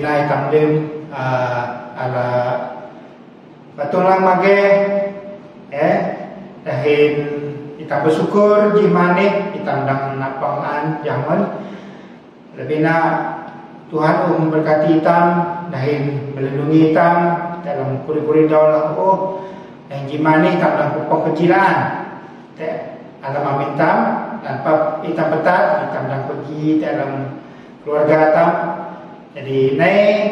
Binai tamlim ala patulang mage dahin kita bersyukur jimane kita ndang napangan jangan lebih na Tuhan memberkati hitam dahin melindungi hitam dalam kuri-kuri daulah yang jimane hitam dalam pokok kecilan alam amintam tanpa hitam petat hitam dan pergi dalam keluarga hitam. Jadi naik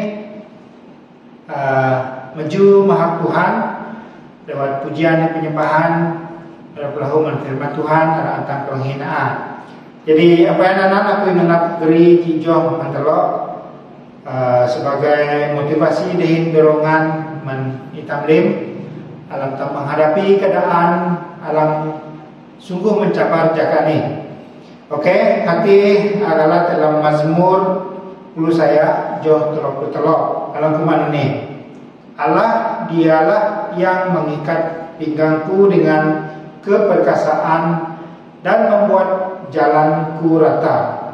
menuju Maha Tuhan lewat pujian dan penyembahan berlahuman firman Tuhan dan antang penghinaan. Jadi apa yang anak aku menap beri jijoh mantelok sebagai motivasi dehin dorongan menitamlim alam tak menghadapi keadaan alam sungguh mencapai jaka ni. Okey, hati adalah dalam Mazmur puluh saya Joh telok alam kemana ni? Allah dialah yang mengikat pinggangku dengan keperkasaan dan membuat jalanku rata.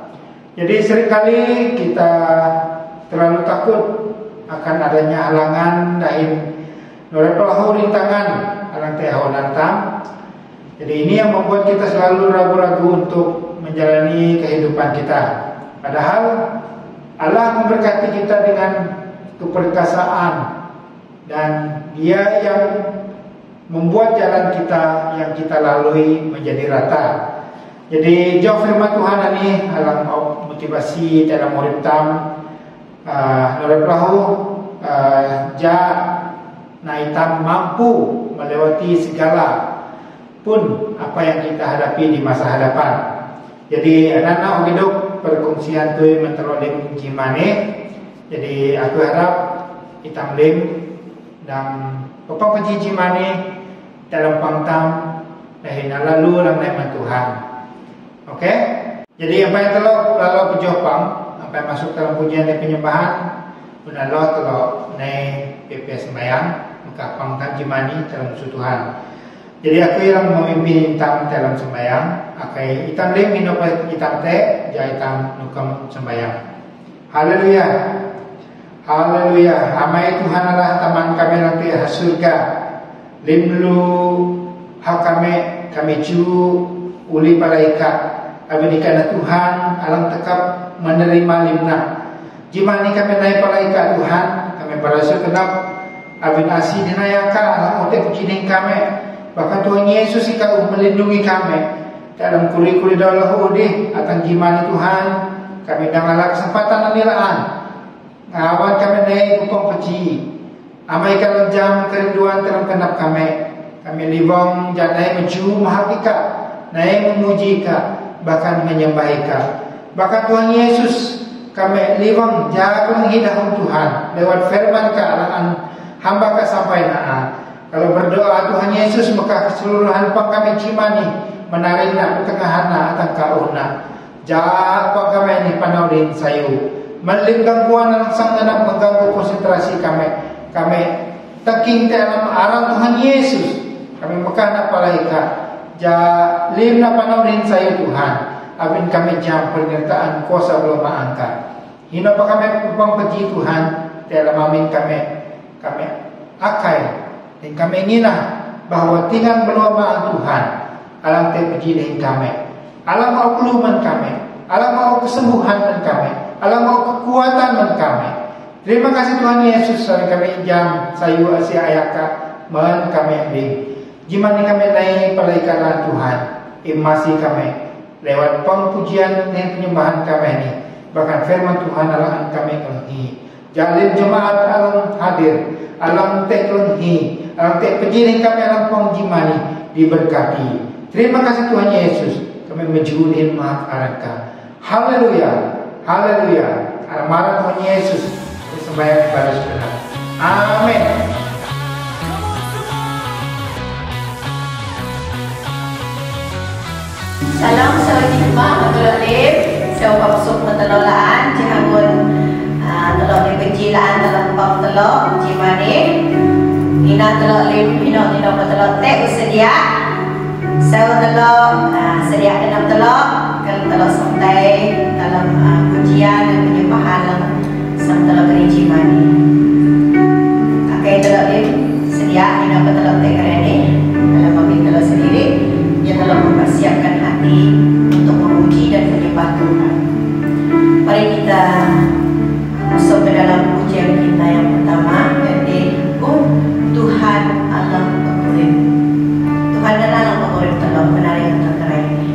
Jadi seringkali kita terlalu takut akan adanya halangan dahin norepelahu rintangan alang tehau nantam. Jadi ini yang membuat kita selalu ragu-ragu untuk menjalani kehidupan kita. Padahal Allah memberkati kita dengan keperkasaan dan Dia yang membuat jalan kita yang kita lalui menjadi rata. Jadi jauh firman Tuhan ini alam motivasi dalam murid tam norepelahu ja naitam mampu melewati segala pun apa yang kita hadapi di masa hadapan. Jadi anak-anak hidup perkongsian tu menterolim jimane. Jadi aku harap itamlim dan pepang penci jimane dalam pangtam dahina lalu dalam nama Tuhan. Okey? Jadi apa yang telok lalu pejopang apa yang masuk dalam pujian dan penyembahan benar telok naik PPS sembahyang maka pangtam jimani dalam musuh Tuhan. Jadi aku yang memimpin hitam dalam sembahyang. Akai hitam lim minum hitam teh, jai hitam nukam sembahyang. Haleluya, haleluya. Amai Tuhan Allah taman kami nanti surga. Limlu hak kami cu uli palaika. Abidikana Tuhan alam tekap menerima limna. Jimani kami naik palaika Tuhan, kami berhasil kenap abin asi dinayaka alam otek pujining kami. Bahkan Tuhan Yesus ikau melindungi kami dalam kuri-kuri daulah udih akan gimana Tuhan kami dangalah kesempatan anilaan ngawan kami naik kupong peci amai kalau jam kerinduan dalam kenap kami libong janai menuju mahakika naik memuji ka bahkan menyembah ka bahkan Tuhan Yesus kami libong jagung hidahun Tuhan lewat firman ka alang hamba ka sampai naa. Kalau berdoa Tuhan Yesus maka keseluruhan pang kami cimani menarikna pertengahan atang kauna. Jahat pang kami ini panaurin sayu. Melim gangguan anak sang anak mengganggu konsentrasi kami. Kami taking dalam arah Tuhan Yesus. Kami mekana palaika. Jalim na panaurin sayu Tuhan. Abin kami jam pernyataan kuasa belum angkat. Hina pa kami pang puji Tuhan dalam amin kami akai. Dan kami inginlah bahawa tinggal berlombaan Tuhan alam terpuji dengan kami, alam mau keluman kami, alam mau kesembuhan dan kami, alam mau kekuatan dan kami. Terima kasih Tuhan Yesus karena kami jam sayu asia ayaka men kami ambil. Jimani kami naik pelaikaran Tuhan, imasi kami lewat pempujian dan penyembahan kami ini. Bahkan firman Tuhan alam kami kelenghi. Jalin jemaat alam hadir, alam tekelenghi. Alam tak pejirin kami alam pengjimani diberkati. Terima kasih Tuhan Yesus. Kami menjurin maaf araka. Haleluya, haleluya. Alam Tuhan Yesus bersembahyang kepada saudara. Amin. Salam salam jemaah Abdul Saya masuk mentelolaan Cihangun telok ni penjilaan dalam pam telok jimani. Ina telok lim ina telok tek sedia. Saya telok sedia dalam telok kalau telok santai dalam pujian dan penyembahan samtala gereja mani. Akai telah sedia ini apa telah tekerane dalam meminta sendiri, dia telah mempersiapkan hati untuk memuji dan menyembah Tuhan. Mari kita masuk ke dalam pujian kita yang pertama, yaitu Tuhan Allah Pengurip. Tuhan dan Allah Pengurip telah menari yang terkeren ini.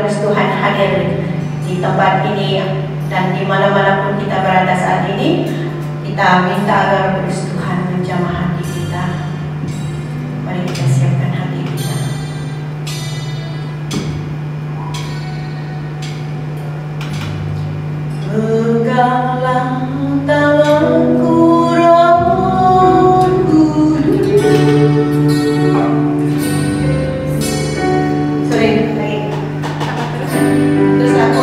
Kudus Tuhan hadir di tempat ini dan di mana-mana pun kita berada saat ini. Kita minta agar Roh Kudus Tuhan menjamah hati kita. Mari kita siapkan hati kita. Peganglah tanganku, Roh Kudus. Sorry, lagi. Terus lagu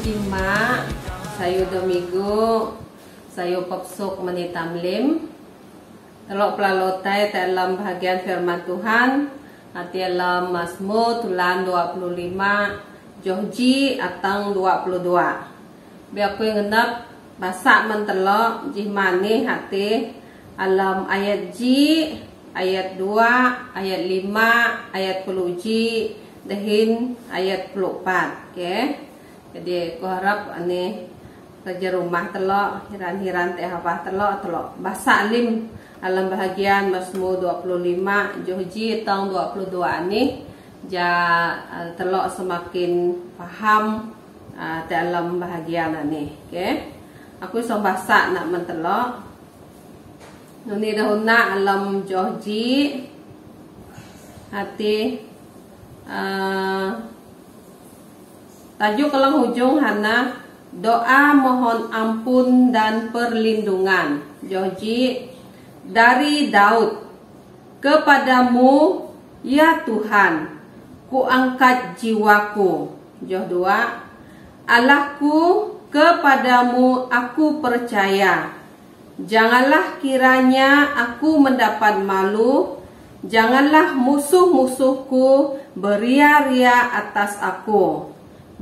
Jima, sayo Domingo, sayo Popsuk Manitamlim. Telok pelalotai dalam bahagian firman Tuhan, hati dalam Mazmur tulan 25, Johji atang 22. Biar aku ngenap basak mentelok jimani hati alam ayat ji, ayat 2, ayat 5, ayat 10 ji, dahin ayat 24. Okay? Jadi aku harap ini kerja rumah telok hiran-hiran teh apa telok basak lim alam bahagian Mazmur 25 Johji tang 22 ini ja telok semakin paham dalam bahagian ini. Okay? Aku isong basak nak mentelok nuni dahuna alam Johji hati tajuk kelang hujung hana doa mohon ampun dan perlindungan. Johji dari Daud, kepadamu ya Tuhan ku angkat jiwaku. Joh 2, Allahku kepadamu aku percaya, janganlah kiranya aku mendapat malu, janganlah musuh-musuhku beria-ria atas aku.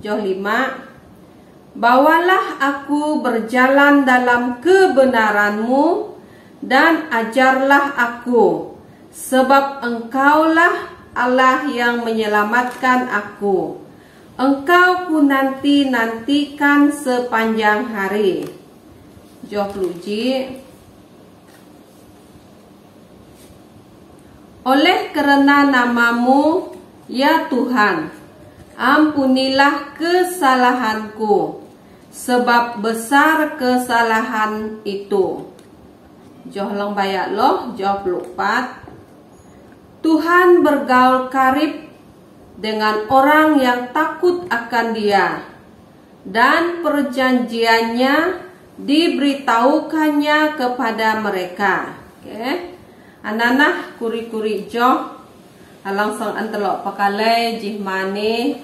Joh 5, bawalah aku berjalan dalam kebenaranmu dan ajarlah aku, sebab engkaulah Allah yang menyelamatkan aku. Engkau ku nanti-nantikan sepanjang hari. Joh Luji, oleh kerana namamu ya Tuhan, ampunilah kesalahanku, sebab besar kesalahan itu. Joh lang bayak loh, Joh 24. Tuhan bergaul karib dengan orang yang takut akan Dia, dan perjanjiannya diberitahukannya kepada mereka. Okay. Ananah kuri-kuri Joh alang sang antelok pakalai jihmani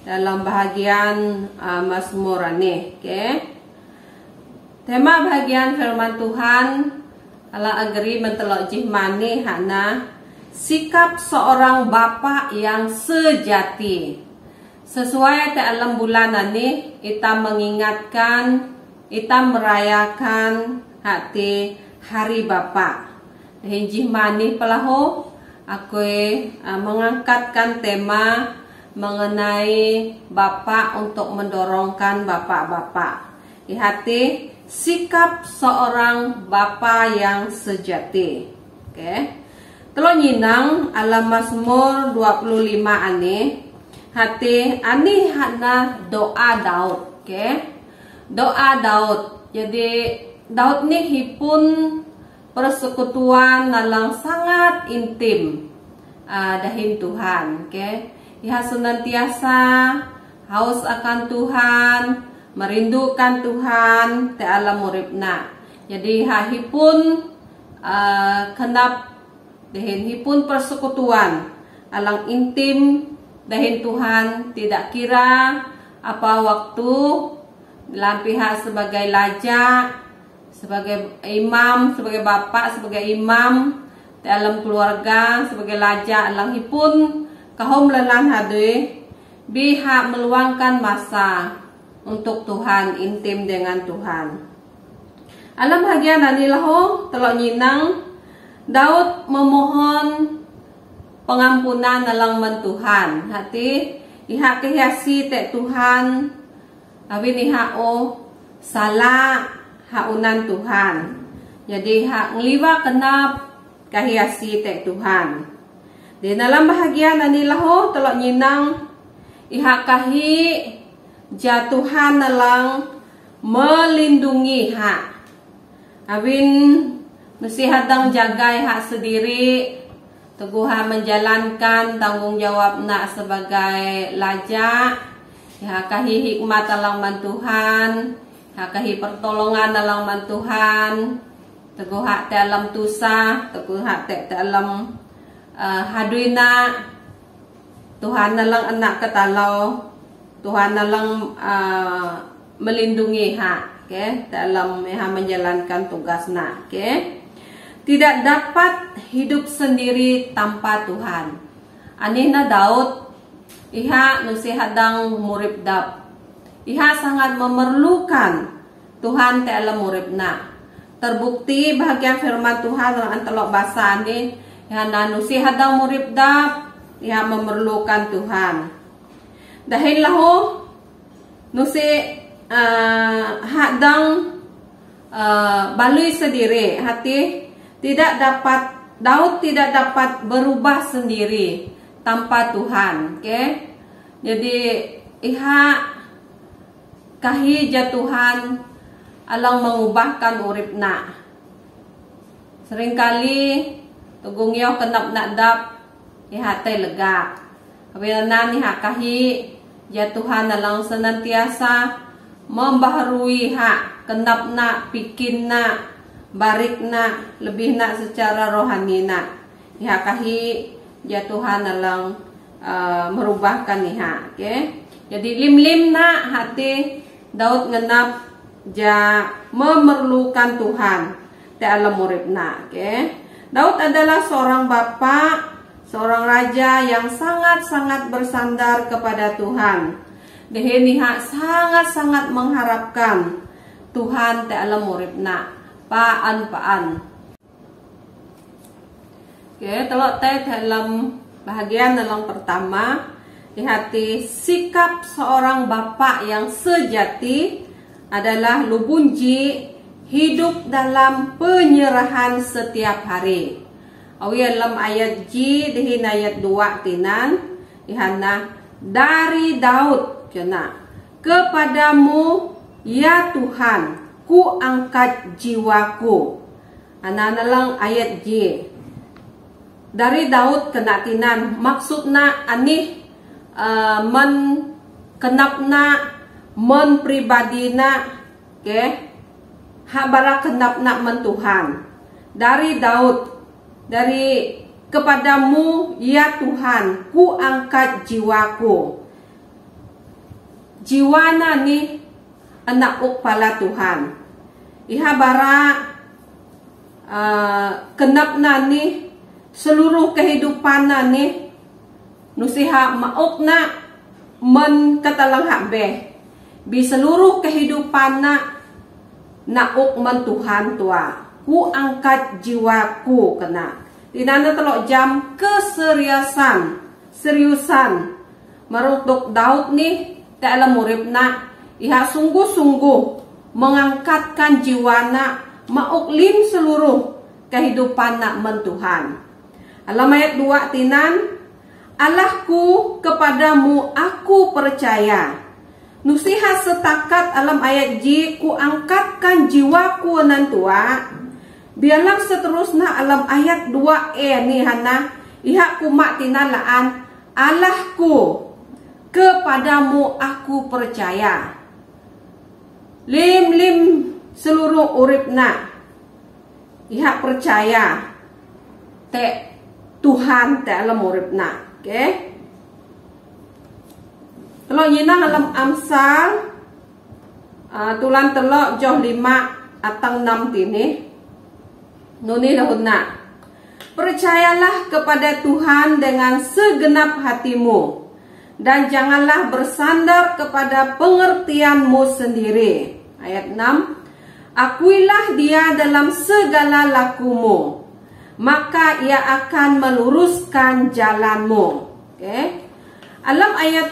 dalam bahagian Mazmur ini. Okay. Tema bahagian firman Tuhan alang agri mentelok jihmani hana sikap seorang bapa yang sejati. Sesuai dalam bulan ini kita mengingatkan, kita merayakan hati hari bapa. Dan jihmani pelahu aku mengangkatkan tema mengenai bapak untuk mendorongkan bapak-bapak. Di hati sikap seorang bapa yang sejati. Okay. Telo nyinang alam Mazmur 25 ani hati ani hana doa Daud. Okay. Doa Daud. Jadi Daud ni hipun persekutuan nalang sangat intim dahin Tuhan. Okay. Iha senantiasa haus akan Tuhan, merindukan Tuhan te alam uripna. Jadi hipun kenap dahin hipun persekutuan alang intim dahin Tuhan, tidak kira apa waktu dalam pihak sebagai laja, sebagai imam, sebagai bapak, sebagai imam dalam keluarga, sebagai laja alang hipun kahom lelan hadui biha meluangkan masa untuk Tuhan, intim dengan Tuhan. Alam bahagian anilah telok nyinang Daud memohon pengampunan dalam Tuhan. Hati ihak kehiasi tek Tuhan, tapi ihak salah haunan Tuhan. Jadi hak ngeliwa kenap kehiasi tek Tuhan. Di dalam bahagian anilah telok nyinang ihak kahi jatuhan dalam melindungi hak. Awin mesti hadang jagai hak sendiri, teguhan menjalankan tanggung jawab nak sebagai laja, ya kahi hikmat dalam Tuhan, ya kahi pertolongan dalam Tuhan, teguhan dalam tusa, teguhan dalam haduina Tuhan nalang anak ketalau Tuhan nalang melindungi dalam menjalankan tugasnya. Tidak dapat hidup sendiri tanpa Tuhan. Ani na Daud nusi hadang murip dap. Sangat memerlukan Tuhan te alam muripna. Terbukti bahagian firman Tuhan ang telok basa ni nusi hadang murip dap. Memerlukan Tuhan. Dahil lahu nusi hadang balui sendiri hati Daud tidak dapat berubah sendiri tanpa Tuhan. Jadi kahija Tuhan alang mengubahkan uripna. Seringkali tugung yo kenap nakdap tay lega. Kabilan kahi ya Tuhan alang senantiasa membaharui kenap nak pikin nak barik nak lebih nak secara rohani nak. Kahi ya Tuhan alang merubahkan Jadi lim-lim nak hati Daud ngenap memerlukan Tuhan te alam muripna. Daud adalah seorang bapa, seorang raja yang sangat-sangat bersandar kepada Tuhan. Sangat-sangat mengharapkan Tuhan te alam muripna paan. Telok dalam bahagian dalam pertama hati sikap seorang bapa yang sejati adalah lubunji hidup dalam penyerahan setiap hari. Dalam ayat J dihin ayat 2 tinan dari Daud kepadamu ya Tuhan ku angkat jiwaku. Lang ayat J dari Daud kena tinan maksudna men kenapna men pribadina habara kenapna men Tuhan. Dari Daud, dari kepadamu ya Tuhan ku angkat jiwaku. Jiwana ni anak pala Tuhan. Bara kenapna ni seluruh kehidupan ni nusiha maok na men katalang hakbe bi seluruh kehidupan naok men Tuhan tua ku angkat jiwaku kena tinana telok jam seriusan merutuk Daud ni te alam muripna sungguh-sungguh mengangkatkan jiwana maok lim seluruh kehidupan nak men Tuhan. Alam ayat 2 tinan Allahku kepadamu aku percaya. Nusiha setakat alam ayat J ku angkatkan jiwaku nantua. Biarlah seterusnya alam ayat 2e ni ku mak tinalaan Allahku kepadamu aku percaya. Lim seluruh uripna percaya te Tuhan te alam uripna. Kalau nyina alam Amsal tulan telok joh 5 atang 6 tini nuni lahunna. Percayalah kepada Tuhan dengan segenap hatimu dan janganlah bersandar kepada pengertianmu sendiri. Ayat 6. Akuilah dia dalam segala lakumu, maka ia akan meluruskan jalanmu. Alam ayat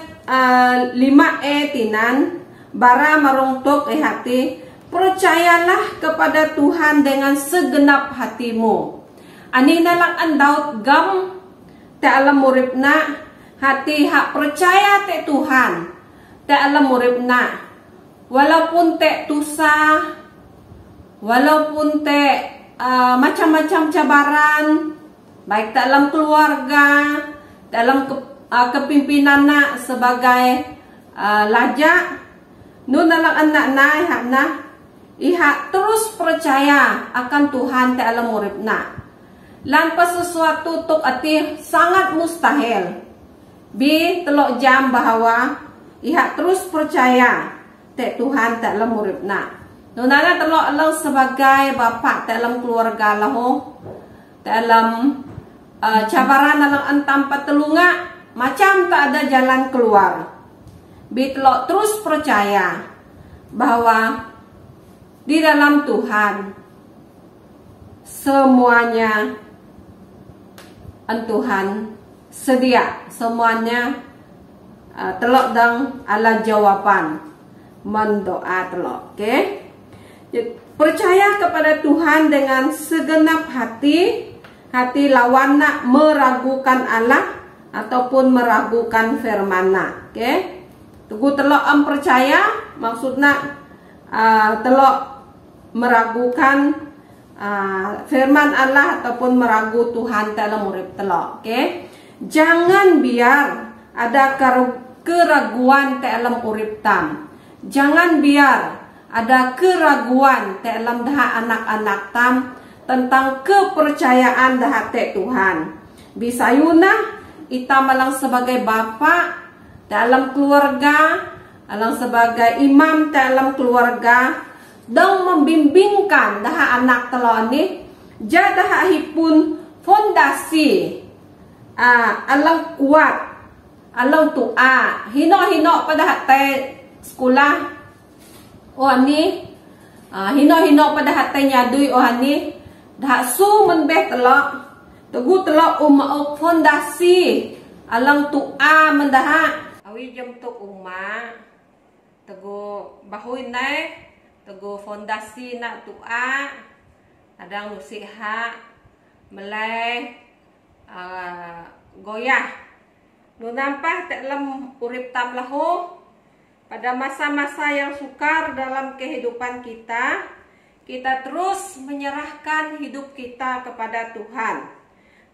5e tinan bara marungtok hati, percayalah kepada Tuhan dengan segenap hatimu. Anina lang ang Daud gam te alam muripna hati percaya te Tuhan te alam muripna walaupun te tusa, walaupun te macam-macam cabaran, baik dalam keluarga, dalam kepimpinan sebagai laja, nunalang anak terus percaya akan Tuhan te alam muripna. Lanpas sesuatu tuk ati sangat mustahil. Bi telok jam bahwa iha terus percaya te Tuhan te dalam uripna. Nunana telok elang sebagai bapak dalam keluarga lahu, dalam cabaran dalam entam patelunga macam tak ada jalan keluar. Bitlok terus percaya bahwa di dalam Tuhan semuanya Tuhan sedia, semuanya telok dang ala jawaban mendoa telok. Oke? Percaya kepada Tuhan dengan segenap hati. Hati lawan nak meragukan Allah ataupun meragukan firman-Na. Oke? Tugu telok percaya maksudnya telok meragukan firman Allah ataupun meragu Tuhan dalam urip telok. Oke? Jangan biar ada keraguan dalam urip tam. Jangan biar ada keraguan dalam dah anak-anak tam tentang kepercayaan dah Tuhan. Bisa yuna kita malang sebagai bapak dalam keluarga, alang sebagai imam dalam keluarga, dan membimbingkan dah anak telon ni jadah hipun fondasi alang kuat, alang tua, hino pada sekolah oh ni, hino pada hati nyadui oh ni. Dah su menbeh telok tegu telok umauk fondasi alang tua mendah awi jam tuk umma tegu bahui nai tegu fondasi nak tua adang nusiha melai goyah nu nampah dalam urip tam lahu pada masa-masa yang sukar dalam kehidupan kita. Kita terus menyerahkan hidup kita kepada Tuhan.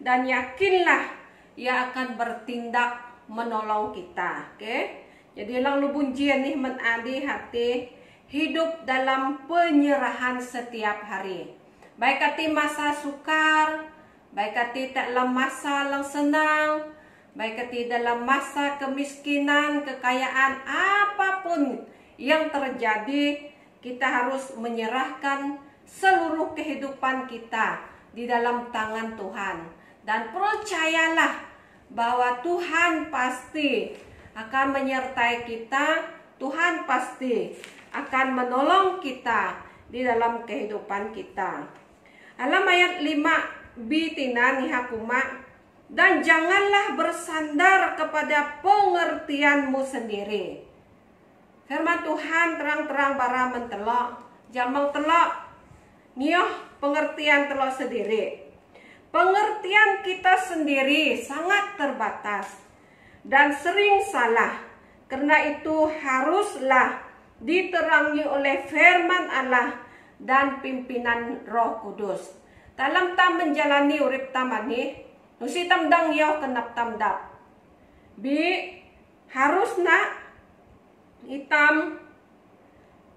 Dan yakinlah Ia akan bertindak menolong kita. Oke? Jadi lang lubunjian nih menadi hati hidup dalam penyerahan setiap hari. Baik kati masa sukar, baik kati dalam masa lang senang, baik kati dalam masa kemiskinan, kekayaan, apapun yang terjadi, kita harus menyerahkan seluruh kehidupan kita di dalam tangan Tuhan. Dan percayalah bahwa Tuhan pasti akan menyertai kita. Tuhan pasti akan menolong kita di dalam kehidupan kita. Alam ayat 5 bitina nihakuma. Dan janganlah bersandar kepada pengertianmu sendiri. Firman Tuhan terang-terang bara mentelok, jamang telok, nioh pengertian telok sendiri. Pengertian kita sendiri sangat terbatas dan sering salah. Karena itu haruslah diterangi oleh firman Allah dan pimpinan Roh Kudus. Dalam tam menjalani urip tamani, nusi tamdang yoh kenap tamdap. Bi harusna itam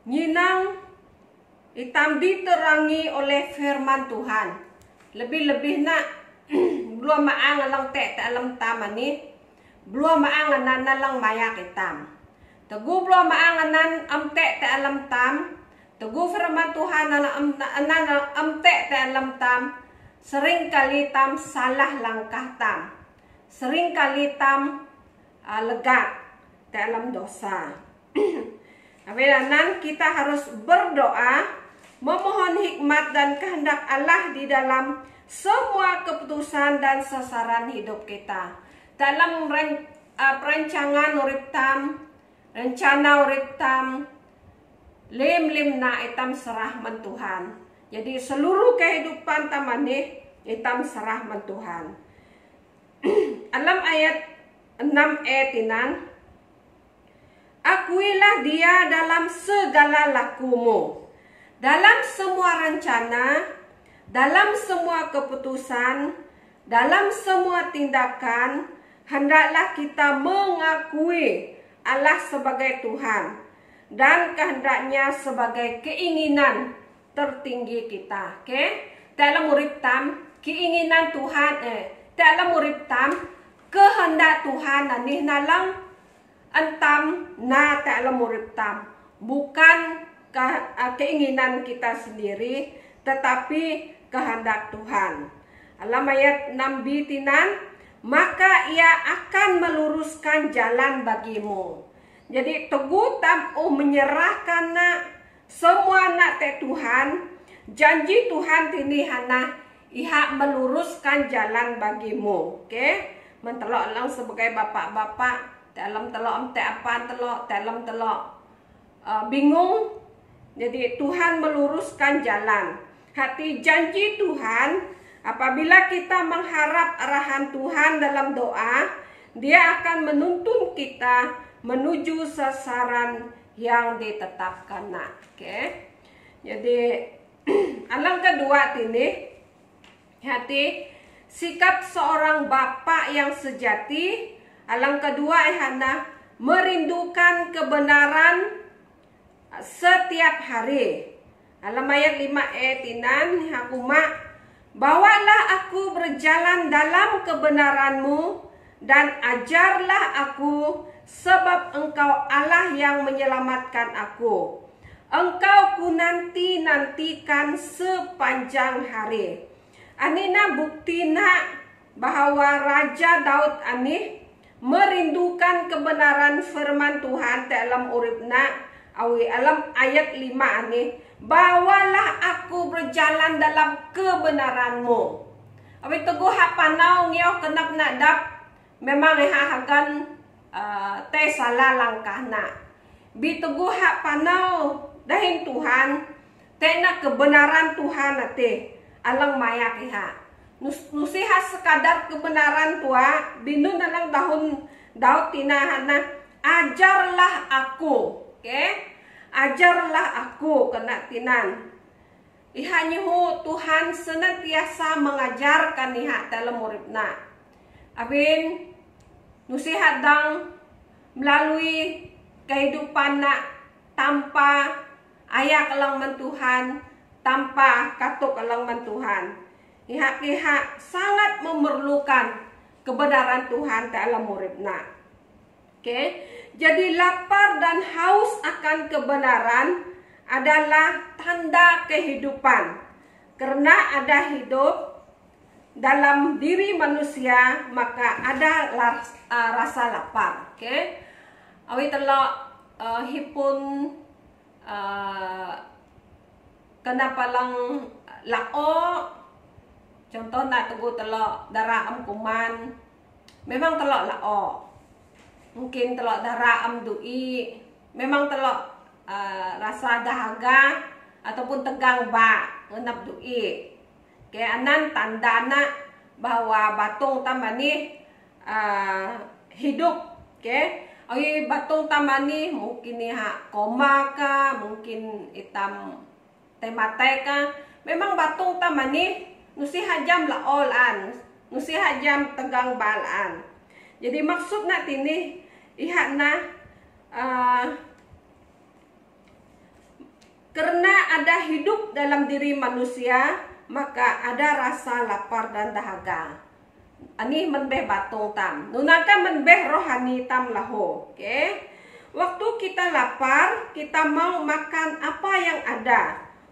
nyinang itam diterangi oleh firman Tuhan. Lebih-lebih nak belum maang alang te alam tamani, belum maang anan lang mayak itam. Teguh belum maang anan amte te alam tam, teguh firman Tuhan anan amte te alam tam. Sering kali tam salah langkah tam, sering kali tam legak dalam dosa. Awilanan kita harus berdoa, memohon hikmat dan kehendak Allah di dalam semua keputusan dan sasaran hidup kita. Dalam perancangan urip tam, rencana urip tam, lim na itam serah men Tuhan. Jadi seluruh kehidupan tamani itam serah men Tuhan. Alam ayat 6e tinan. Akuilah dia dalam segala lakumu, dalam semua rencana, dalam semua keputusan, dalam semua tindakan. Hendaklah kita mengakui Allah sebagai Tuhan dan kehendaknya sebagai keinginan tertinggi kita. Oke? Dalam urip tam, keinginan Tuhan dalam urip tam, kehendak Tuhan nanih nalang entam na dalam urip tam, bukan keinginan kita sendiri, tetapi kehendak Tuhan. Alam ayat 6b tinan, maka ia akan meluruskan jalan bagimu. Jadi teguh tam menyerahkan semua nak te Tuhan, janji Tuhan tini hana iha meluruskan jalan bagimu. Oke, mentelok lang sebagai bapak-bapak dalam telok te apa telok dalam telok bingung. Jadi Tuhan meluruskan jalan. Hati janji Tuhan, apabila kita mengharap arahan Tuhan dalam doa, Dia akan menuntun kita menuju sasaran yang ditetapkan. Oke. Jadi alam kedua ini, hati sikap seorang bapak yang sejati. Alam kedua ihana merindukan kebenaran setiap hari. Alam ayat 5e tinan hakuma, bawalah aku berjalan dalam kebenaran-Mu dan ajarlah aku, sebab Engkau Allah yang menyelamatkan aku. Engkau ku nantikan sepanjang hari. Anina buktina bahwa Raja Daud ani merindukan kebenaran firman Tuhan dalam uripna. Awi alam ayat 5 ani, bawalah aku berjalan dalam kebenaran-Mu. Awi teguh hak panau ngio kenap nadap, memang hagan te salah langkahna. Bi teguh hak panau dahin Tuhan, te na kebenaran Tuhan ate alang mayak iha. Nusiha sekadar kebenaran tua, binun dalam tahun Daud tinahana, ajarlah aku. Oke, ajarlah aku kena tinan. Iha nyihu Tuhan senantiasa mengajarkan iha dalam uripna. Abin nusihat dang melalui kehidupan nak tanpa ayak alang Tuhan, tanpa katuk alang Tuhan. Iha sangat memerlukan kebenaran Tuhan dalam uripna. Oke, jadi lapar dan haus akan kebenaran adalah tanda kehidupan. Karena ada hidup dalam diri manusia, maka ada rasa lapar. Oke, awi telok hipun kenapa lang lao. Contoh nak teguh telok darah kuman, memang telok lao. Mungkin telok darah dui, memang telok rasa dahaga ataupun tegang ba ngenap dui. Kaya anan tanda na bahwa batung tamani hidup. Oke, ay batung tamani mungkin ha koma ka, mungkin itam tematay ka. Memang batung tamani nusi hajam laolan, nusi hajam tegang balaan. Jadi maksud na tini iha na karena ada hidup dalam diri manusia, maka ada rasa lapar dan dahaga. Ani menbeh batung tam, nunaka menbeh rohani tam laho. Oke, waktu kita lapar, kita mau makan apa yang ada.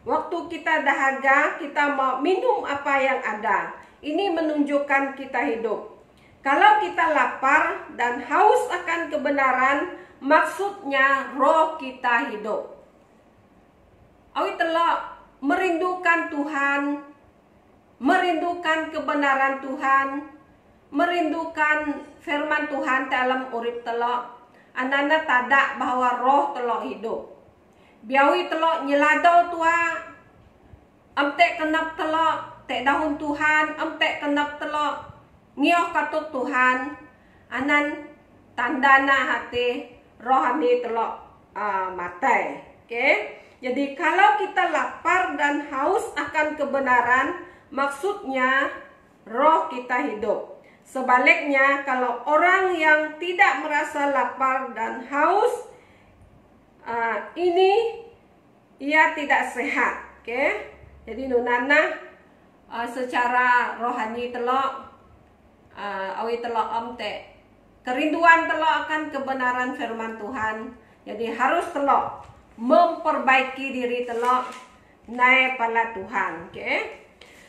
Waktu kita dahaga, kita mau minum apa yang ada. Ini menunjukkan kita hidup. Kalau kita lapar dan haus akan kebenaran, maksudnya roh kita hidup. Awi telok merindukan Tuhan, merindukan kebenaran Tuhan, merindukan firman Tuhan dalam urip telok. Ananda tadak bahwa roh telok hidup. Biawi telok nyelado tua, amtek kenap telok, tek dahun Tuhan, amtek kenap telok, ngioh katuk Tuhan, anan tandana hati rohani telok matai. Oke, jadi kalau kita lapar dan haus akan kebenaran, maksudnya roh kita hidup. Sebaliknya, kalau orang yang tidak merasa lapar dan haus, ini ia tidak sehat. Oke, jadi nunana secara rohani telok awi telok te kerinduan telok akan kebenaran firman Tuhan. Jadi harus telok memperbaiki diri telok naik pala Tuhan.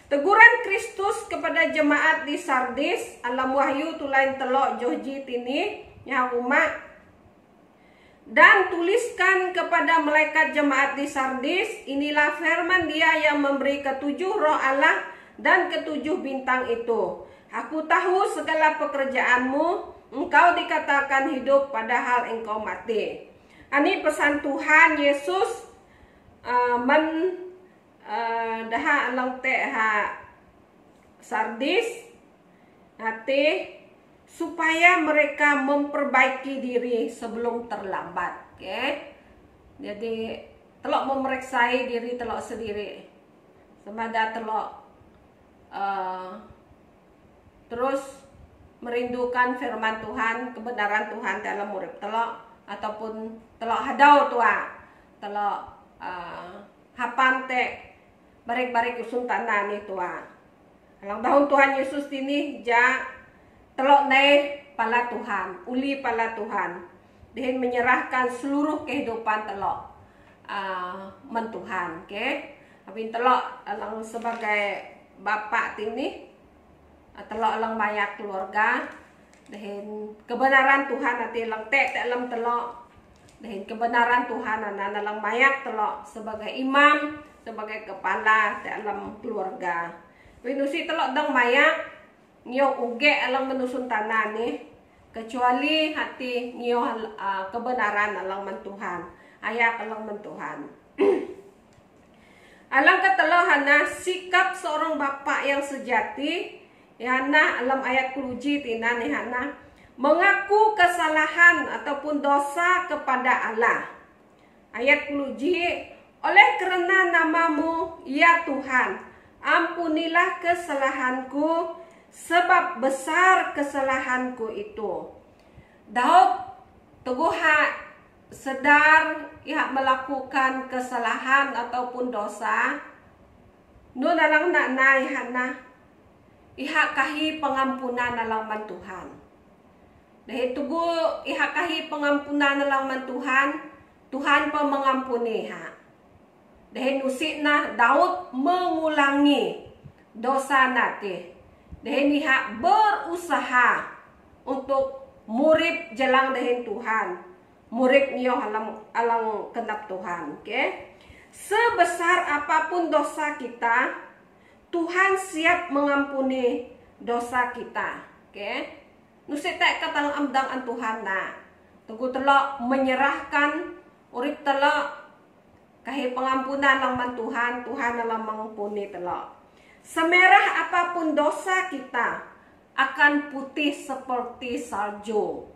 Teguran Kristus kepada jemaat di Sardis alam wahyu tulain telok Johji tini nya umat, dan tuliskan kepada malaikat jemaat di Sardis, inilah firman Dia yang memberi ketujuh roh Allah dan ketujuh bintang itu. Aku tahu segala pekerjaanmu, engkau dikatakan hidup padahal engkau mati. Ini pesan Tuhan Yesus daha alang te ha Sardis hati supaya mereka memperbaiki diri sebelum terlambat. Jadi telok memeriksai diri telok sendiri semada telok terus merindukan firman Tuhan, kebenaran Tuhan dalam urip telok, ataupun telok hadau tua telok hapan te barik-barik usun tanah ni tua. Alang tahun Tuhan Yesus ini ja telok naik pala Tuhan, uli pala Tuhan, dia menyerahkan seluruh kehidupan telok mentuhan. Tapi telok alang sebagai bapak ini, telok alang banyak keluarga, dan kebenaran Tuhan nanti alang alam telok, dan kebenaran Tuhan anak alang banyak telok sebagai imam, sebagai kepala dalam keluarga. Winusi telok dang banyak nyo uge alang menusun tanah nih, kecuali hati nyo kebenaran alang mentuhan, ayak alang mentuhan. Alang ketelohana sikap seorang bapak yang sejati, yahana alam ayat kuluji tina nihana mengaku kesalahan ataupun dosa kepada Allah. Ayat kuluji, oleh kerana namamu ya Tuhan, ampunilah kesalahanku, sebab besar kesalahanku itu. Daud teguha sedar ia melakukan kesalahan ataupun dosa, nun alang nak naihana iha kahi pengampunan alaman Tuhan. Dahil tugu iha kahi pengampunan alaman Tuhan, Tuhan pa mengampuni ha. Dahil usik na Daud mengulangi dosa nati. Dahil iha berusaha untuk murid jalang dahin Tuhan, murid niyo alang kenap Tuhan. Sebesar apapun dosa kita, Tuhan siap mengampuni dosa kita. Nusit tak katang amdang an Tuhan na. Tugu telok menyerahkan urip telok kahit pengampunan lang man Tuhan, Tuhan alam mengampuni telok. Semerah apapun dosa kita akan putih seperti salju.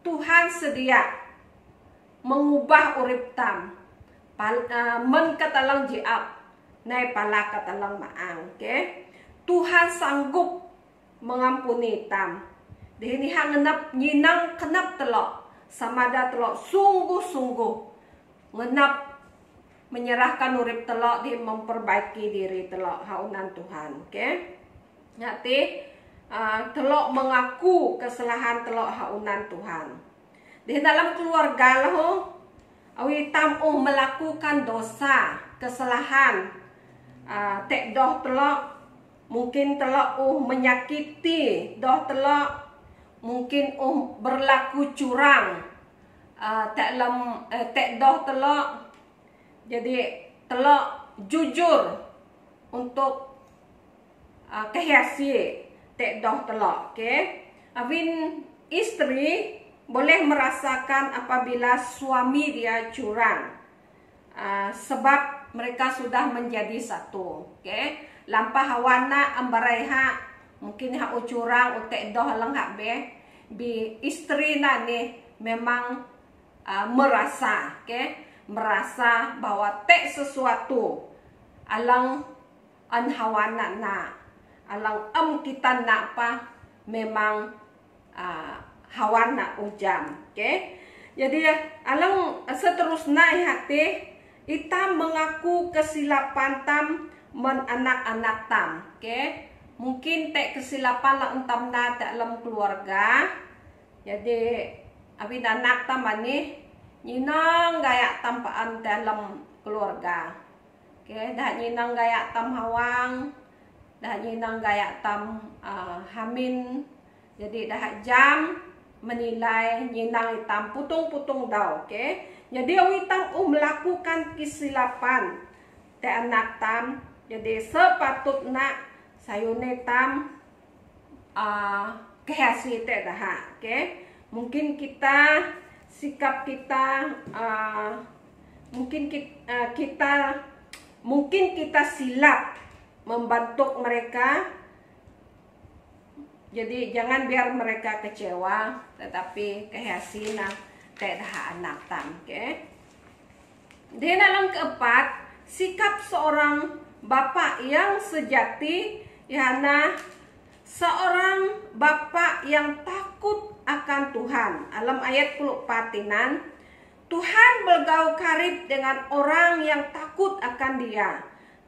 Tuhan sedia mengubah urip tam, men katalang jiap, nai pala katalang maang. Tuhan sanggup mengampuni tam. Dihini hangenap nyinang kenap telok, samada telok sungguh-sungguh ngenap menyerahkan urip telok di memperbaiki diri telok haunan Tuhan. Nanti telok mengaku kesalahan telok haunan Tuhan. Di dalam keluarga lah awi tamu melakukan dosa, kesalahan, tek doh telok mungkin telok menyakiti, doh telok mungkin berlaku curang, tek doh telok jadi telok jujur untuk kehiasi tek doh telok. Avin istri boleh merasakan apabila suami dia curang, sebab mereka sudah menjadi satu. Lampah hawana ambaraiha mungkin ha curang utek doh lang hak bi istri na ni memang merasa, merasa bahwa tek sesuatu alang an hawana na, alang kita na pa memang hawana ujam. Jadi alang seterusnya hati ita mengaku kesilapan tam men anak-anak tam. Mungkin tek kesilapan lang entam na dalam keluarga, Jadi abi anak tam ani nyinang gaya tampaan dalam keluarga. Oke, dah nyinang gaya tam hawang, dah nyinang gaya tam hamin. Jadi dah jam menilai nyinang hitam putung-putung daw. Oke, jadi awi tam melakukan kesilapan te anak tam. Jadi sepatutnya sayune tam kehasi te dah. Oke, mungkin kita sikap kita mungkin kita silap membantu mereka. Jadi jangan biar mereka kecewa, tetapi kehasina dah anak tam. Okay? Dan yang keempat, sikap seorang bapak yang sejati, yaitu seorang bapak yang takut akan Tuhan. Alam ayat 44 Tuhan bergaul karib dengan orang yang takut akan Dia,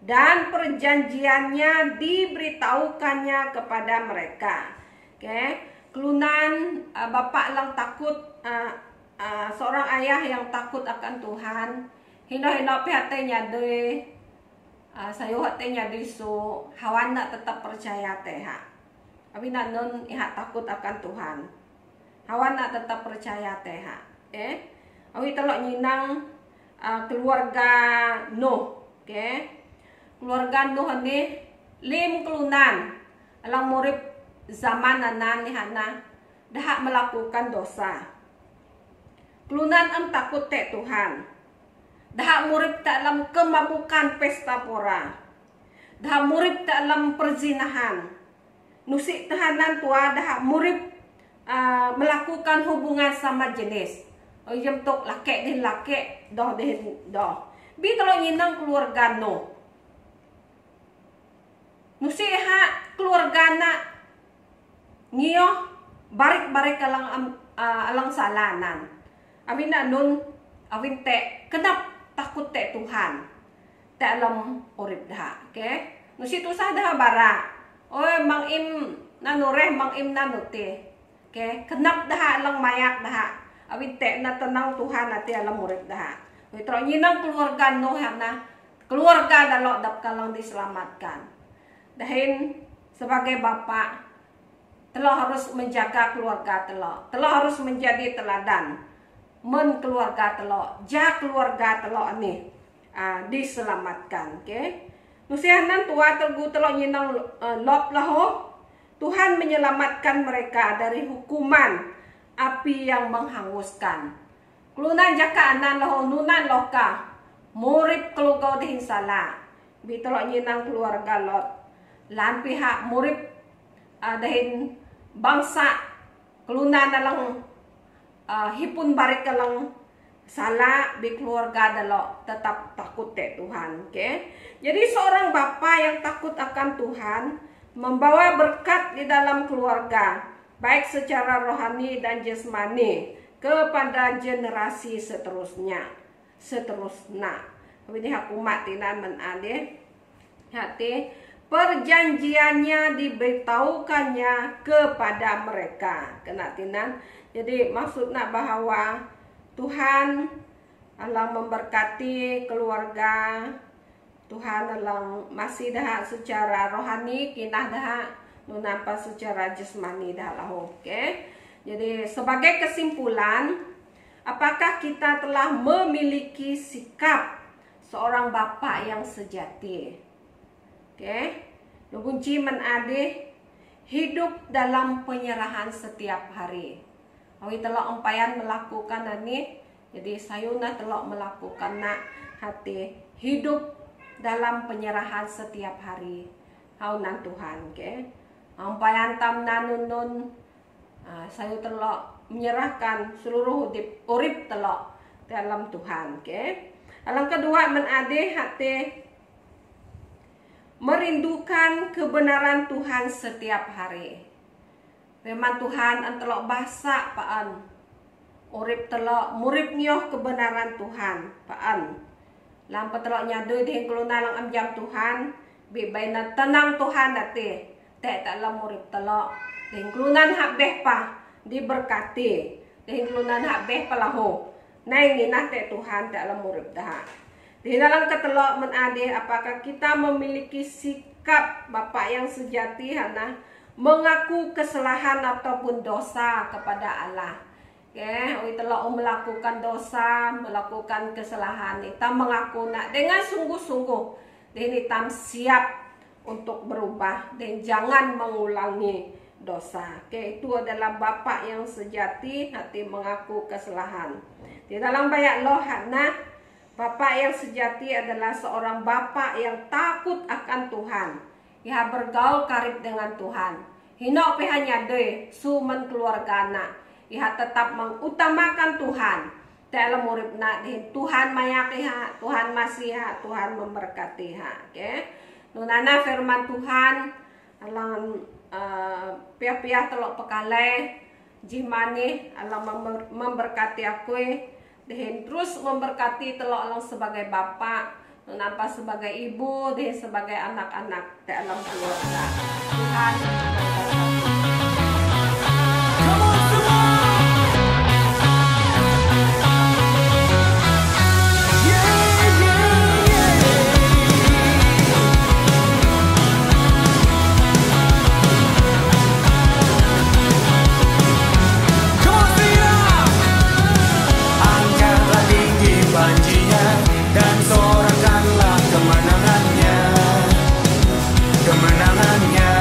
dan perjanjiannya diberitahukannya kepada mereka. Oke, kelunan bapak yang takut, seorang ayah yang takut akan Tuhan, hina-hina pihatenya deh, sayo hatenya disu, hawan nak tetap percaya teha. Abi nanon iha takut akan Tuhan, hawan nak tetap percaya teha. Awi telok nyinang keluarga Nuh. Oke, keluarga Nuh ini 5 kelunan alang murid zaman anan hana dah melakukan dosa. Kelunan takut te Tuhan. Dah murid dalam kemabukan pesta pora. Dah murid dalam perzinahan. Nusik tahanan tua dah murid melakukan hubungan sama jenis. Oh jam tok laki din laki, doh din doh. Bi kalau nyinang keluarga no. Nusi ha keluarga na ngiyo barik-barik alang salanan. Amin na nun awin te kenap takut te Tuhan. Te alam urip dah. Okay? Nusi tu sah dah bara. Oh mang im nanureh mang im nanuti. Okay? Kenap dah alang mayak dah. Awin te na tenang Tuhan ati alam murid dah. Witro nyinang keluarga Nuh na keluarga dalok dap kalang diselamatkan. Dahin sebagai bapak telah harus menjaga keluarga telah harus menjadi teladan men keluarga telah ja keluarga telah ini diselamatkan. Okay? Nusihanan tua tergu telah nyinang lop laho Tuhan menyelamatkan mereka dari hukuman api yang menghanguskan. Kelunan jaka anan loh nunan loka murip kelugau dihin sala. Bitolok nyinang keluarga Lot. Lan pihak murip dahin bangsa kelunan dalang hipun barik kalang sala bi keluarga dalok tetap takut te Tuhan. Okay? Jadi seorang bapak yang takut akan Tuhan membawa berkat di dalam keluarga, baik secara rohani dan jasmani kepada generasi seterusnya. Ini hukumat tinan menade hati perjanjiannya diberitahukannya kepada mereka. Kena tinan. Jadi maksudnya bahwa Tuhan Allah memberkati keluarga. Tuhan Allah masih dah secara rohani kinah dah nampak secara jasmani dah lah. Oke. Jadi sebagai kesimpulan, apakah kita telah memiliki sikap seorang bapak yang sejati? Oke. Kunci menade hidup dalam penyerahan setiap hari. Awi telok empayan melakukan ini, jadi sayuna telok melakukan nak hati hidup dalam penyerahan setiap hari. Haunan Tuhan, oke. Empayan tam nanun saya telok menyerahkan seluruh urip telok dalam Tuhan, oke. Alang kedua menade hati merindukan kebenaran Tuhan setiap hari. Firman Tuhan antelok bahasa paan urip telok murip nyoh kebenaran Tuhan paan. Lampa telok nyadu di keluna lang amjam Tuhan bi baina tenang Tuhan dati te tak lam murip telok di kelunan hak beh pa diberkati. Dihinglunan habeh palaho. Nay nginah te Tuhan dalam urip dah. Di dalam ketelok menade apakah kita memiliki sikap Bapak yang sejati hana mengaku kesalahan ataupun dosa kepada Allah. Oi telok melakukan dosa, melakukan kesalahan, kita mengaku nak dengan sungguh-sungguh. Dan kita siap untuk berubah dan jangan mengulangi dosa. Itu adalah Bapak yang sejati, hati mengaku kesalahan. Di dalam banyak loh hana Bapak yang sejati adalah seorang Bapak yang takut akan Tuhan. Ia bergaul karib dengan Tuhan. Hina hanya deh sumen keluarga anak. Ia tetap mengutamakan Tuhan. Dalam urip nak Tuhan mayakiha, Tuhan masiha, Tuhan memberkati ha. Nunana firman Tuhan alang pihak-pihak telok pekalai jimani alang memberkati aku. Dehen terus memberkati telok alang sebagai bapak, nampak sebagai ibu, dehen sebagai anak-anak dalam keluarga. Tuhan dan sorakanlah kemenangannya, kemenangannya.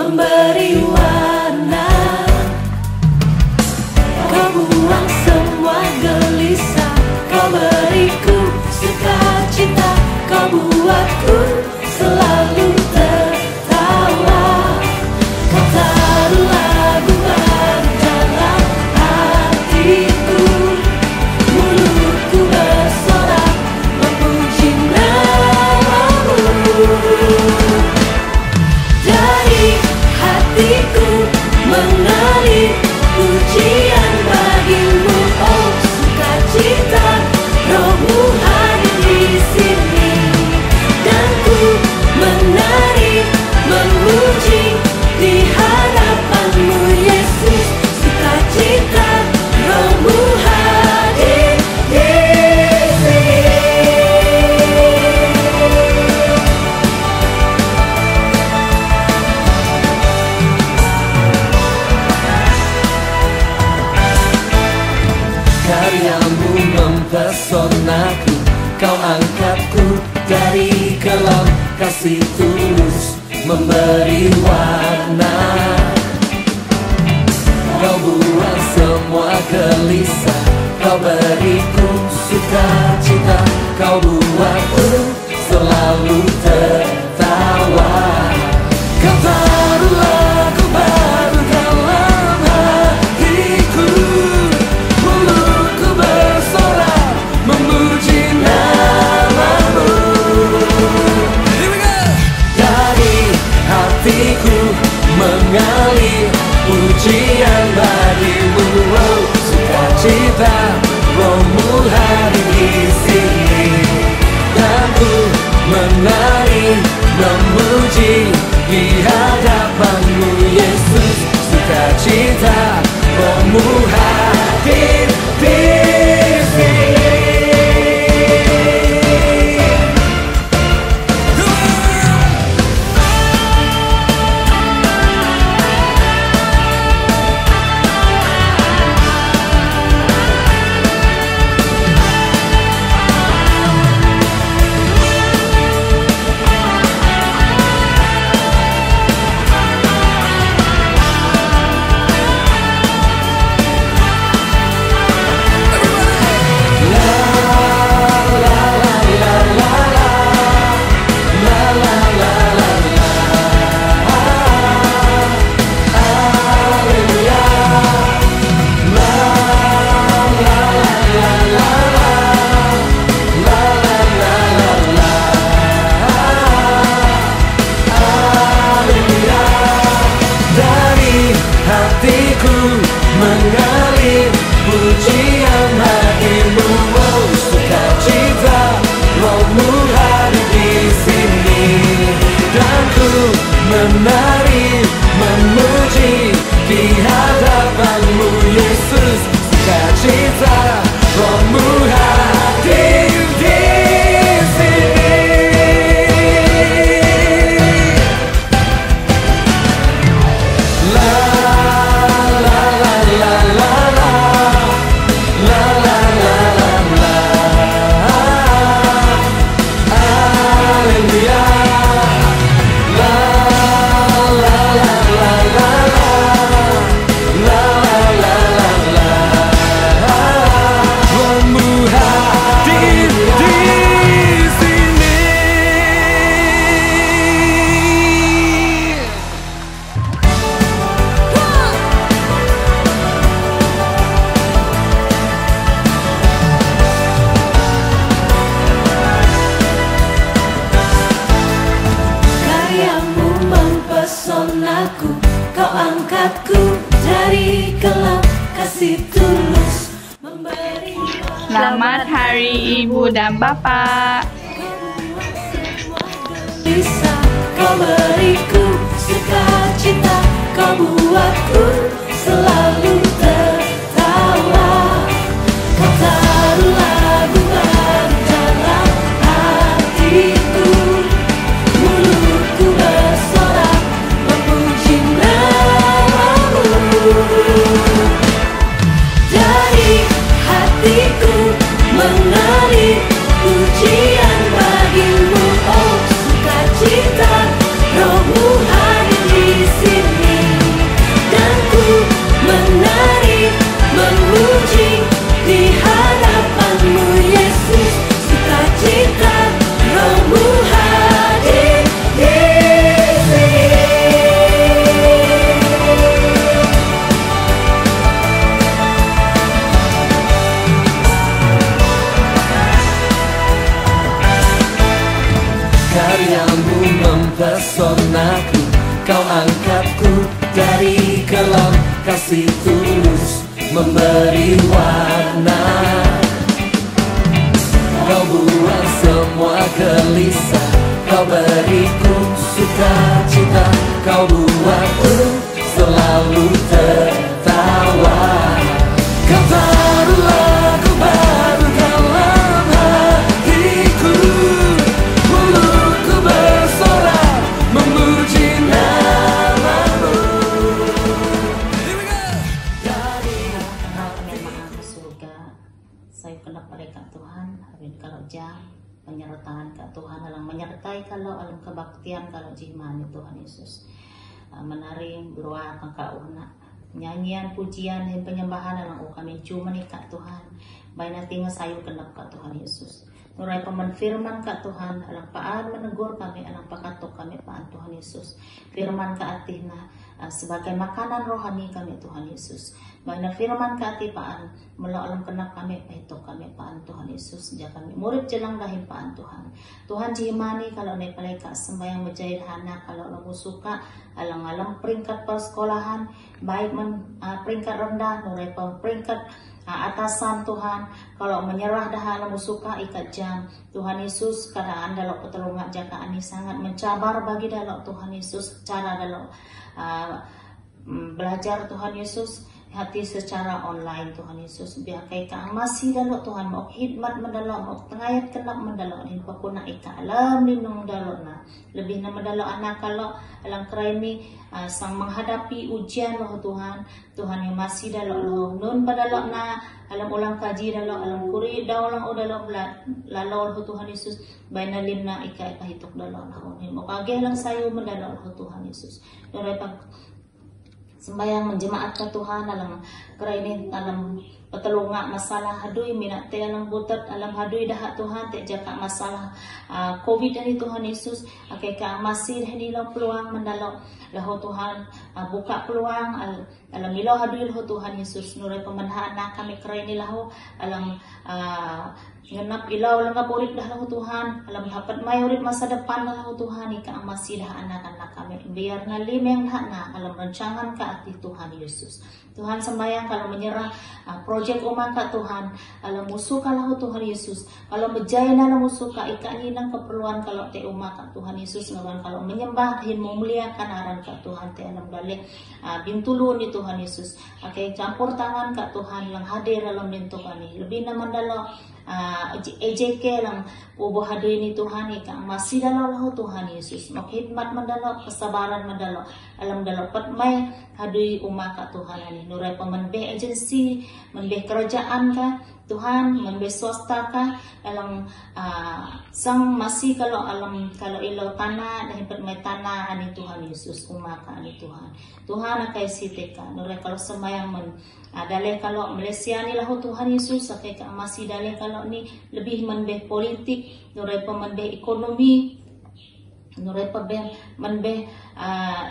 memberi warna. Kau buang semua gelisah, kau beriku sukacita, kau buatku selalu tertawa. Kau taruh lagu baru dalam hatiku, mulutku bersorak memuji namamu. Dari hatiku mengalir pujian bagimu, oh sukacita, Rohmu hadir di sini. Dan ku menari memuji di hadapanmu Yesus, sukacita, Rohmu hadir di sini. Karyamu mempesonaku, kau angkatku dari kelam, kasih tulus memberi warna. Kau buang semua gelisah, kau beriku sukacita, kau buatku selalu tertawa. Kau taruh lagu baru dalam hatiku, mulutku bersorak memuji namamu. Dari hatiku mengalir pujian bagimu, oh sukacita, Rohmu hadir di sini. Dan ku menari memuji di hadapanmu Yesus, sukacita, Rohmu hadir di sini. Hatiku mengalir pujian bagimu, oh sukacita, Rohmu hadir di sini. Dan ku menari memuji di hadapanmu Yesus, sukacita, Rohmu hadir di sini. Karyamu mempesonaku, kau angkatku dari kelam, kasih tulus memberi. Selamat Hari Ibu dan Bapak. Bisa kau beriku sukacita, kau buatku selalu tertawa. Kau taruh lagu baru dalam hatiku, mulutku bersorak memuji namamu. Dari hatiku mengalir pujian bagimu, oh sukacita, Rohmu hadir di sini. hidapku dari kelam kasih tulus memberi warna. Kau buang semua gelisah, kau beriku sukacita, kau buatku selalu tertawa. Kau taruh lagu baru dalam hatiku, mulutku bersorak memuji namamu. Surga, saya kena mereka Tuhan, amin kalau jam penyertaan ke Tuhan, alang menyertai kalau alam kebaktian kalau jimani Tuhan Yesus. Menaring berdoa kakak una nyanyian pujian dan penyembahan alang kami cuma nikah Tuhan. Baik nanti sayu kenap kak Tuhan Yesus. Nurai paman firman kak Tuhan, alang paan menegur kami, alang pakatok kami paan Tuhan Yesus. Firman kak atihna sebagai makanan rohani kami Tuhan Yesus. Baina firman kati paan melo alam kenap kami paito kami paan Tuhan Yesus. Sejak kami murid jelang dahil paan Tuhan. Tuhan jihimani kalau ne paleka sembayang menjahit hana kalau lamu suka alang-alang peringkat persekolahan baik peringkat rendah nurai peringkat atasan Tuhan, kalau menyerah dah lamu suka ikat jam Tuhan Yesus keadaan dalam pertolongan jaka ini sangat mencabar bagi dalam Tuhan Yesus cara dalam belajar Tuhan Yesus hati secara online Tuhan Yesus biar kayak masih dalam Tuhan mau khidmat mendalam mau tengayat kenap mendalam ini pakuna ika alam lindung dalam na lebih nama dalam anak kalau alang kerani sang menghadapi ujian loh Tuhan yang masih dalam loh nun padalok na alam ulang kaji dalam alam kuri daulang dalam lalau Tuhan Yesus baina limna ika hituk dalam nah mau kageh lang sayo mendalam Tuhan Yesus dorepak sembayang menjemaat ke Tuhan alam kerana alam petulunga masalah hadui minat te alam butet alam hadui dah Tuhan te jaka masalah COVID ini Tuhan Yesus akeka masih di lo peluang mendalo lahu Tuhan buka peluang alam ilo hadui lahu Tuhan Yesus nurai pemanhaan kami kerana lahu alam ngenap ilaw lang urip dah lahu Tuhan alam dapat may urip masa depan lahu Tuhan ika masih dah anak-anak kami biar ngalim yang na alam rancangan ka ati Tuhan Yesus Tuhan sembayang kalau menyerah projek umat ka Tuhan alam musuh ka lahu Tuhan Yesus kalau menjaya na musuh ka ika ninang keperluan kalau te umat ka Tuhan Yesus ngawan kalau menyembah hin memuliakan aran ka Tuhan te alam balik bintulun ni Tuhan Yesus akai campur tangan ka Tuhan lang hadir dalam bentuk kami lebih na mandalo EJK lang ubo hadoy ni Tuhan ika masih dalo lahu Tuhan Yesus makhidmat mandalo kesabaran mandalo alam dalo pat may hadoy umaka Tuhan ani nuray pamanbe agency manbe kerajaan ka Tuhan manbe swasta ka alam sang masih kalau ilaw tanah dahil pat may tanah ani Tuhan Yesus umaka ani Tuhan akay siteka nuray kalau semayang dalih kalau Malaysia ni lahu Tuhan Yesus akay ka masih dalih kalau ni lebih manbeh politik nuray pa manbeh ekonomi nuray pa manbeh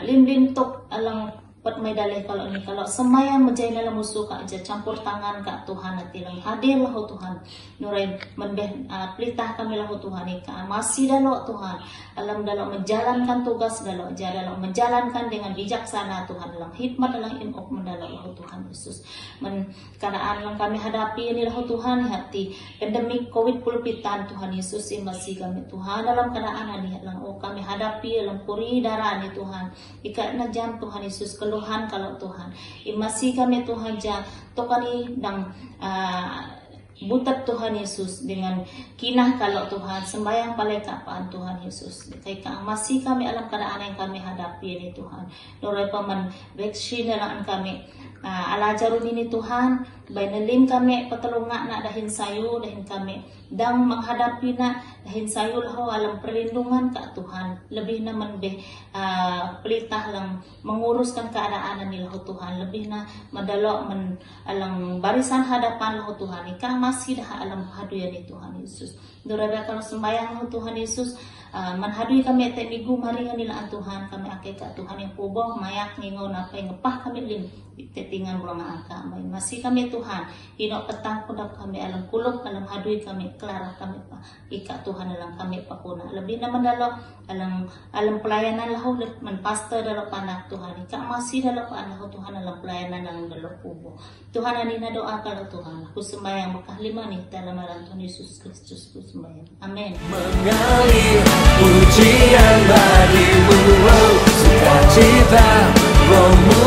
lim tok alang pat may dalih kalau ni kalau semayang menjay na lang musuh ka aja campur tangan ka Tuhan at ilang hadir lahu Tuhan nuray manbeh pelitah kami lahu Tuhan ika masih dalo Tuhan alam dalo menjalankan tugas dalo menjalankan dengan bijaksana Tuhan dalam hikmat dalam inok mendalo lahu Tuhan Yesus keadaan yang kami hadapi ini lahu Tuhan hati pandemik COVID pulpitan Tuhan Yesus masih kami Tuhan dalam keadaan ini lang kami hadapi dalam puri darah ni Tuhan ika na jam Tuhan Yesus keluhan kalau Tuhan masih kami Tuhan ja tokani dang butat Tuhan Yesus dengan kinah kalau Tuhan sembayang palai kapaan Tuhan Yesus kayak masih kami alam keadaan yang kami hadapi ini Tuhan nurai paman vaksin dalam kami ala jarun ini Tuhan bainalim kami petulungan nak dahin sayu dahin kami dang menghadapi nak dahin sayu lahu alam perlindungan ka Tuhan lebih na manbeh pelitah lang menguruskan keadaan ini lahu Tuhan lebih na madalo alang barisan hadapan lahu Tuhan ika masih dah alam haduyan ni Tuhan Yesus durada kalau sembayang lahu Tuhan Yesus menghadui kami tiap minggu mari nganilaan Tuhan kami akai kat Tuhan yang puboh mayak ngingau napai ngepah kami lim tinggal berulang angka masih kami Tuhan hinok petang kudap kami alam kuluk alam hadui kami kelarah kami ikat Tuhan dalam kami pakuna lebih nama dalam alam pelayanan lahu menpastor dalam panak Tuhan ikat masih dalam panak Tuhan dalam pelayanan dalam dalam puboh Tuhan anina doa kalau Tuhan aku sembahyang berkah 5 nih dalam nama Tuhan Yesus Kristus aku sembahyang amin. Mengalir pujian bagimu, sukacita rohmu